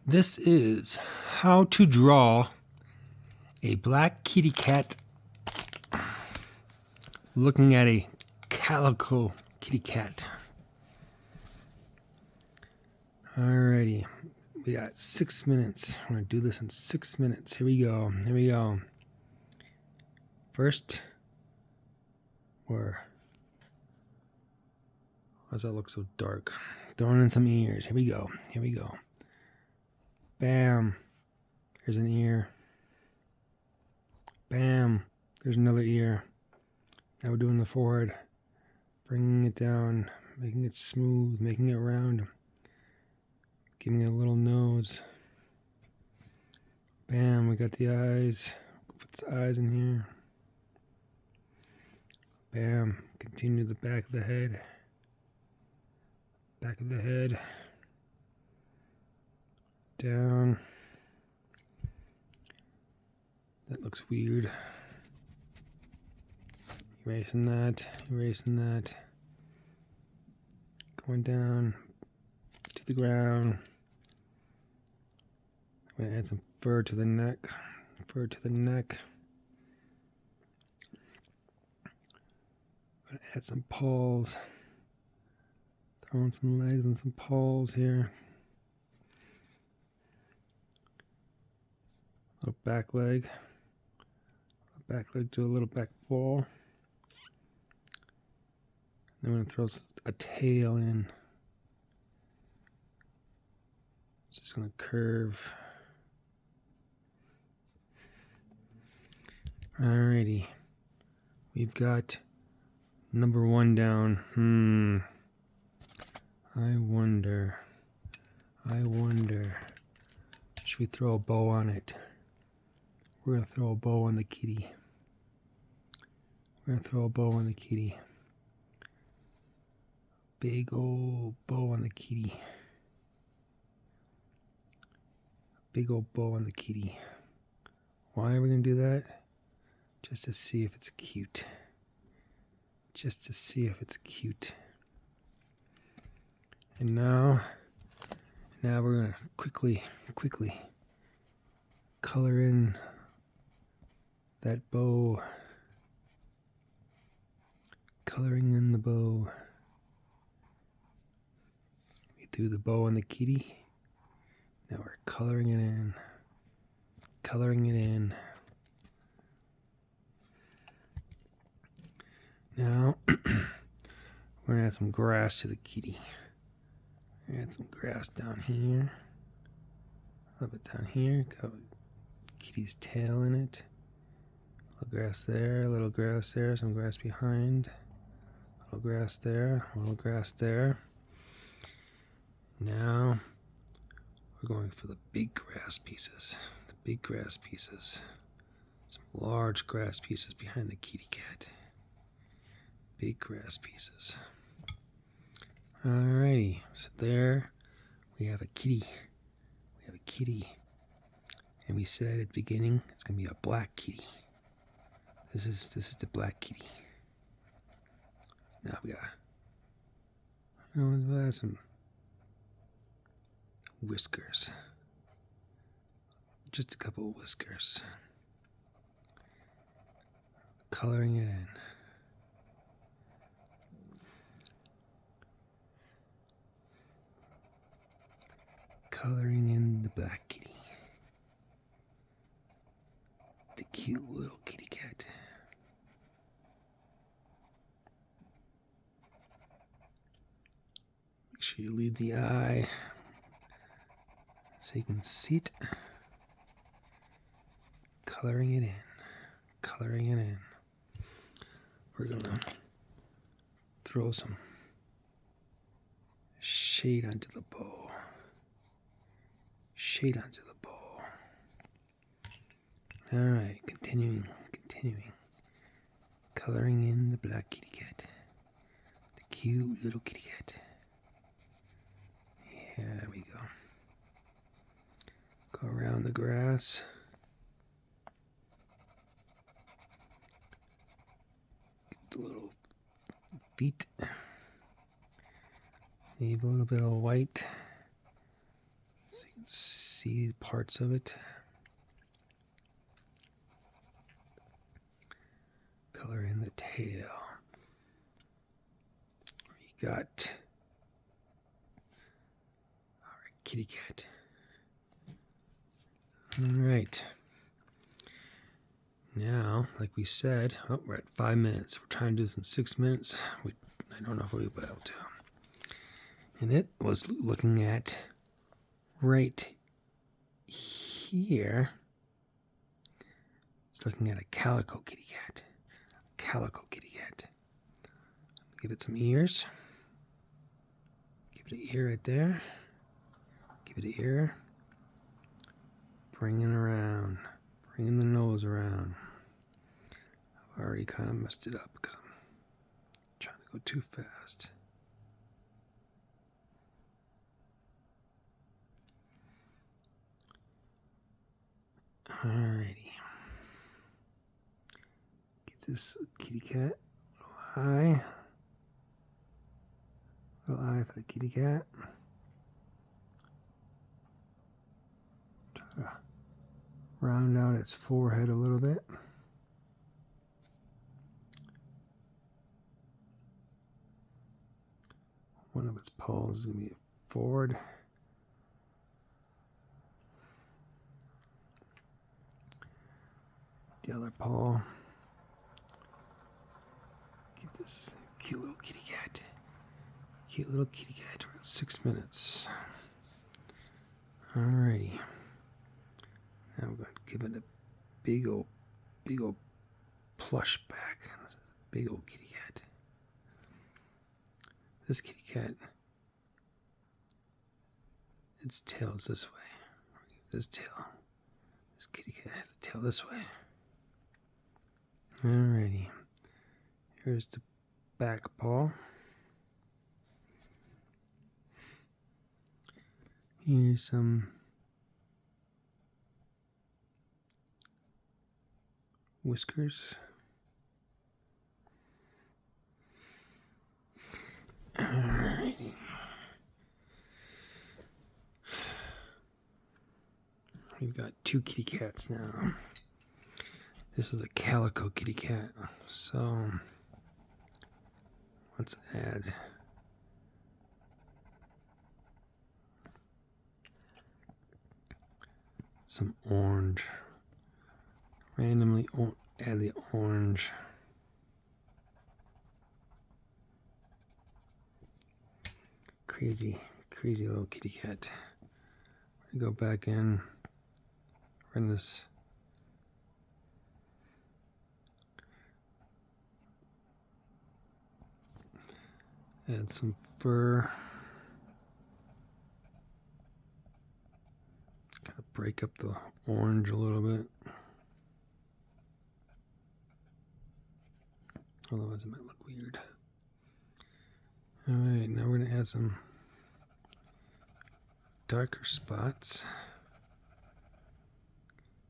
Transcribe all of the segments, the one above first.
This is how to draw a black kitty cat looking at a calico kitty cat. Alrighty, we got 6 minutes. I'm going to do this in 6 minutes. Here we go. Here we go. First, why does that look so dark? Throwing in some ears. Here we go. Here we go. Bam. There's an ear. Bam. There's another ear. Now we're doing the forehead. Bringing it down. Making it smooth. Making it round. Giving it a little nose. Bam. We got the eyes. Put the eyes in here. Bam. Continue the back of the head. Back of the head. Down. That looks weird. Erasing that. Erasing that. Going down to the ground. I'm going to add some fur to the neck. Fur to the neck. I'm going to add some paws. Throwing some legs and some paws here. Little back leg. Back leg to a little back ball. Then I'm going to throw a tail in. It's just going to curve. Alrighty. We've got number 1 down. I wonder. Should we throw a bow on it? We're going to throw a bow on the kitty. We're going to throw a bow on the kitty. Big old bow on the kitty. Big old bow on the kitty. Why are we going to do that? Just to see if it's cute. Just to see if it's cute. And now we're going to quickly color in that bow. Coloring in the bow. We threw the bow on the kitty. Now we're coloring it in. Coloring it in. Now we're gonna add some grass to the kitty. Add some grass down here. A little bit down here. Got kitty's tail in it. A little grass there, a little grass there, some grass behind. A little grass there, a little grass there. Now we're going for the big grass pieces. The big grass pieces. Some large grass pieces behind the kitty cat. Big grass pieces. Alrighty, so there we have a kitty. We have a kitty. And we said at the beginning it's gonna be a black kitty. This is the black kitty. Now we gotta add some whiskers. Just a couple of whiskers. Coloring it in. Coloring in the black kitty. The cute little kitty cat. Make sure you leave the eye so you can see it. Coloring it in. Coloring it in. We're gonna throw some shade onto the bow. Shade onto the bow. Alright, continuing. Coloring in the black kitty cat. The cute little kitty cat. There we go. Go around the grass. Get the little feet. Leave a little bit of white so you can see see parts of it. Color in the tail. You got our kitty cat. All right. Now, like we said, we're at 5 minutes. We're trying to do this in 6 minutes. I don't know if we'll be able to. And it was looking at right here. It's looking at a calico kitty cat. Calico kitty cat. Give it some ears. Give it an ear right there. Give it an ear. Bring it around. Bringing the nose around. I've already kind of messed it up because I'm trying to go too fast. Alrighty. Get this kitty cat. Little eye for the kitty cat. Try to round out its forehead a little bit. One of its paws is going to be forward. The other paw. Give this cute little kitty cat. Cute little kitty cat. We're at 6 minutes. Alrighty. Now we're going to give it a big old plush back. This is a big old kitty cat. This kitty cat, its tail is this way. This tail. This kitty cat has the tail this way. Alrighty. Here's the back paw. Here's some whiskers. Alrighty. We've got 2 kitty cats now. This is a calico kitty cat. So let's add some orange. Randomly add the orange. Crazy little kitty cat. We're gonna go back in, run this. Add some fur. Kind of break up the orange a little bit. Otherwise it might look weird. Alright, now we're going to add some darker spots.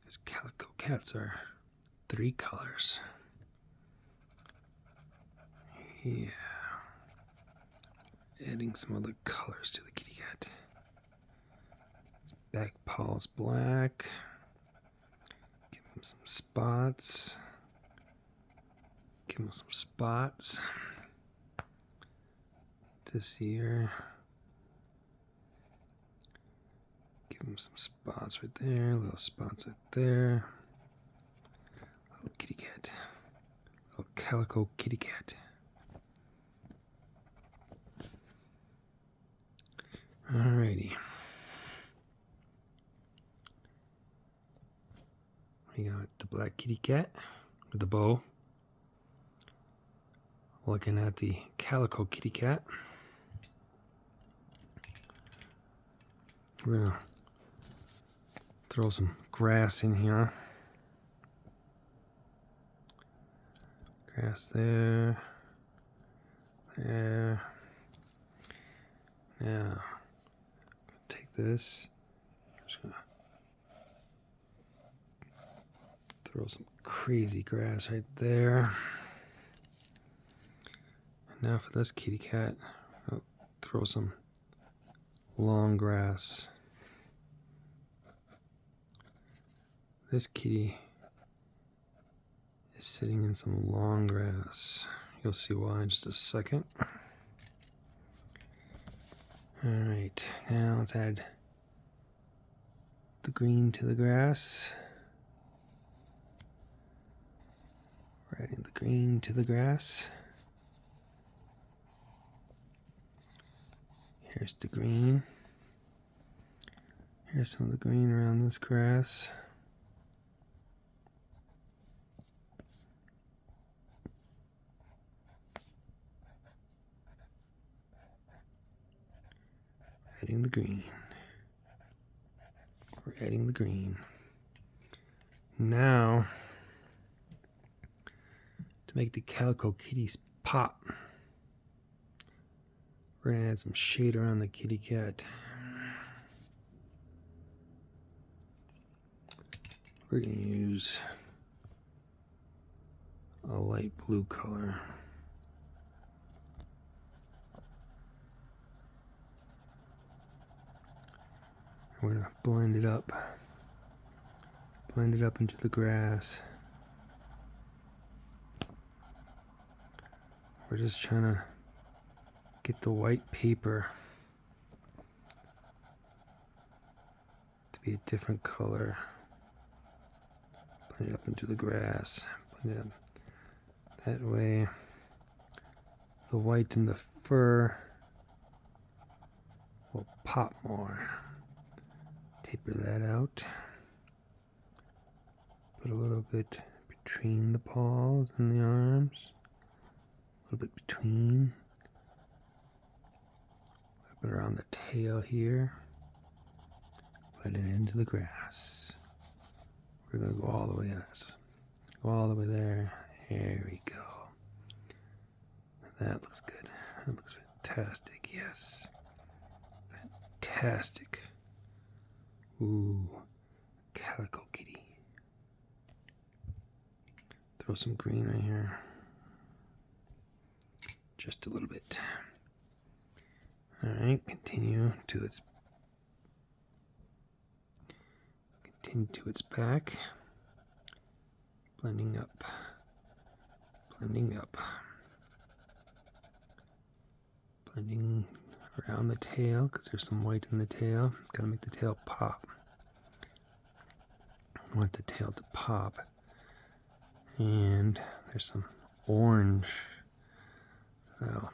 Because calico cats are 3 colors. Yeah. Adding some other colors to the kitty cat. Back paw's black. Give him some spots. Give him some spots. This here. Give him some spots right there. Little spots right there. Little kitty cat. Little calico kitty cat. Alrighty. We got the black kitty cat with the bow. Looking at the calico kitty cat. We're gonna throw some grass in here. Grass there. There. Now, take this. I'm just gonna throw some crazy grass right there. And now for this kitty cat, I'll throw some long grass This kitty is sitting in some long grass. You'll see why in just a second. Alright, now let's add the green to the grass. We're adding the green to the grass. Here's the green. Here's some of the green around this grass. Adding the green. We're adding the green. Now, to make the calico kitties pop, we're going to add some shade around the kitty cat. We're going to use a light blue color. We're going to blend it up into the grass. We're just trying to get the white paper to be a different color. Blend it up into the grass. Blend it up. That way, the white in the fur will pop more. Taper that out. Put a little bit between the paws and the arms. A little bit between. A little bit around the tail here. Blend it into the grass. We're going to go all the way go all the way there. There we go. That looks good. That looks fantastic. Yes. Fantastic. Ooh. Calico kitty. Throw some green right here. Just a little bit. Alright, continue to its back. Blending up. Blending up. Blending around the tail because there's some white in the tail. Gotta make the tail pop. I want the tail to pop. And there's some orange. So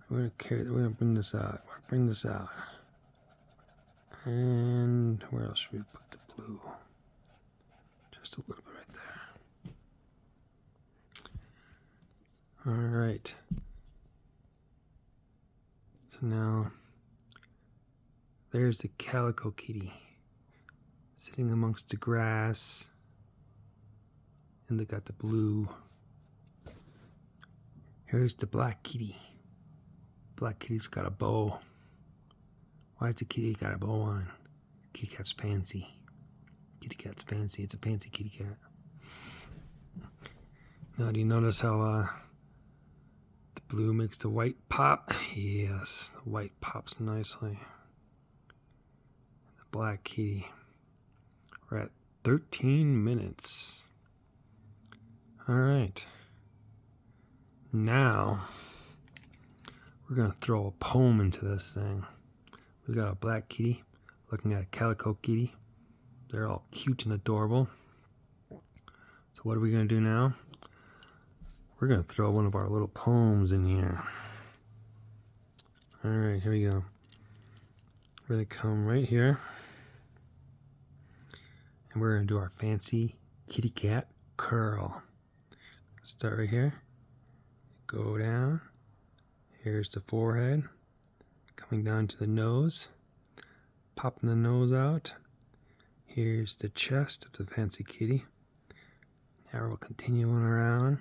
we're gonna bring this out. And where else should we put the blue? Just a little bit right there. Alright. So now there's the calico kitty sitting amongst the grass, and they got the blue. Here's the black kitty. Black kitty's got a bow. Why has the kitty got a bow on? Kitty cat's fancy. Kitty cat's fancy. It's a fancy kitty cat. Now, do you notice how the blue makes the white pop? Yes, the white pops nicely. The black kitty. We're at 13 minutes. All right. Now, we're going to throw a poem into this thing. We've got a black kitty looking at a calico kitty. They're all cute and adorable. So what are we going to do now? We're going to throw one of our little poems in here. All right, here we go. We're going to come right here. And we're going to do our fancy kitty cat curl. Start right here. Go down. Here's the forehead. Coming down to the nose. Popping the nose out. Here's the chest of the fancy kitty. Now we'll continue on around.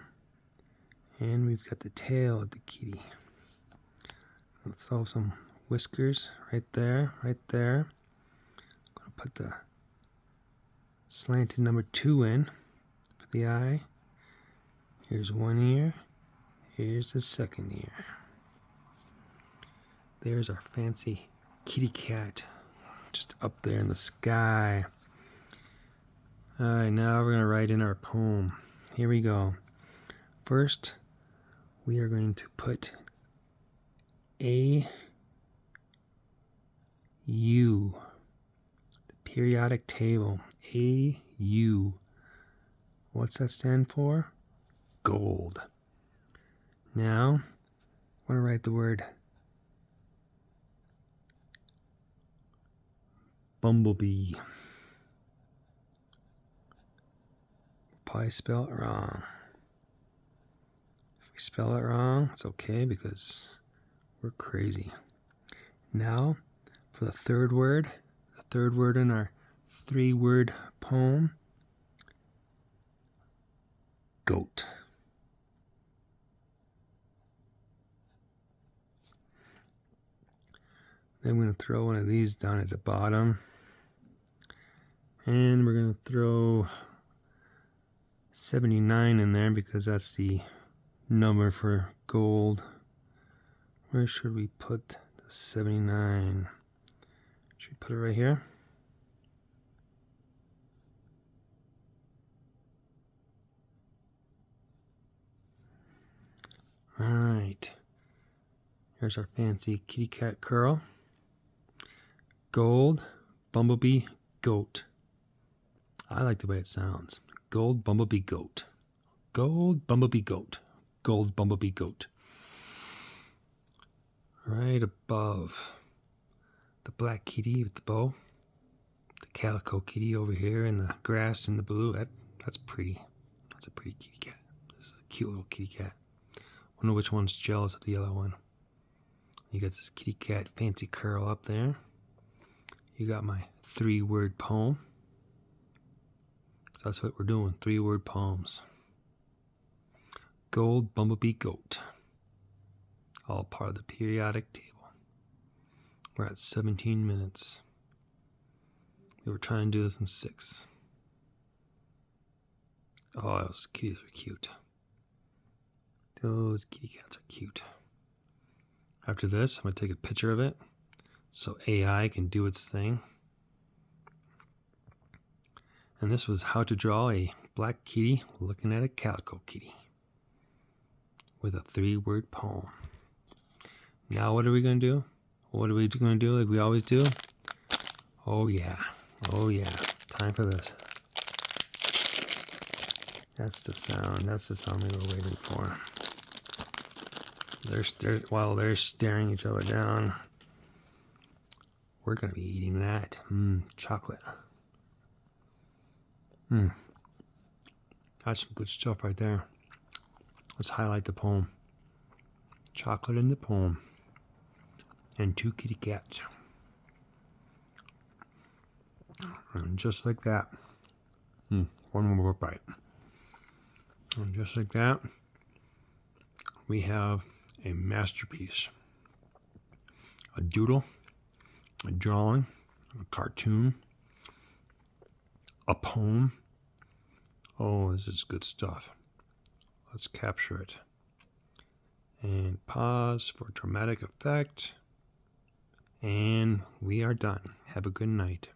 And we've got the tail of the kitty. I'll throw some whiskers right there, right there. I'm going to put the slanted number 2 in for the eye. Here's one ear. Here's the second ear. There's our fancy kitty cat just up there in the sky. Alright, now we're going to write in our poem. Here we go. First, we are going to put A, U, the periodic table. A, U. What's that stand for? Gold. Now, I want to write the word bumblebee. Probably spell it wrong. If we spell it wrong, it's okay because we're crazy. Now, for the third word in our 3-word poem, goat. Then we're going to throw one of these down at the bottom. And we're going to throw 79 in there because that's the number for gold. Where should we put the 79? Should we put it right here? Alright. Here's our fancy kitty cat curl. Gold, bumblebee, goat. I like the way it sounds. Gold, bumblebee, goat. Gold, bumblebee, goat. Gold, bumblebee, goat. Right above the black kitty with the bow. The calico kitty over here in the grass in the blue. That's pretty. That's a pretty kitty cat. This is a cute little kitty cat. Wonder which one's jealous of the yellow one. You got this kitty cat fancy curl up there. You got my 3-word poem. So that's what we're doing, 3-word poems. Gold, bumblebee, goat. All part of the periodic table. We're at 17 minutes. We were trying to do this in 6. Oh, those kitties are cute. Those kitty cats are cute. After this, I'm going to take a picture of it so AI can do its thing. And this was how to draw a black kitty looking at a calico kitty with a 3-word poem. Now what are we going to do? What are we going to do like we always do? Oh yeah. Oh yeah. Time for this. That's the sound. That's the sound we were waiting for. While they're staring each other down, we're going to be eating that. Chocolate. That's some good stuff right there. Let's highlight the poem. Chocolate in the poem. And 2 kitty cats. And just like that. One more bite. And just like that, we have a masterpiece. A doodle, a drawing, a cartoon, a poem. Oh, this is good stuff. Let's capture it. And pause for dramatic effect. And we are done. Have a good night.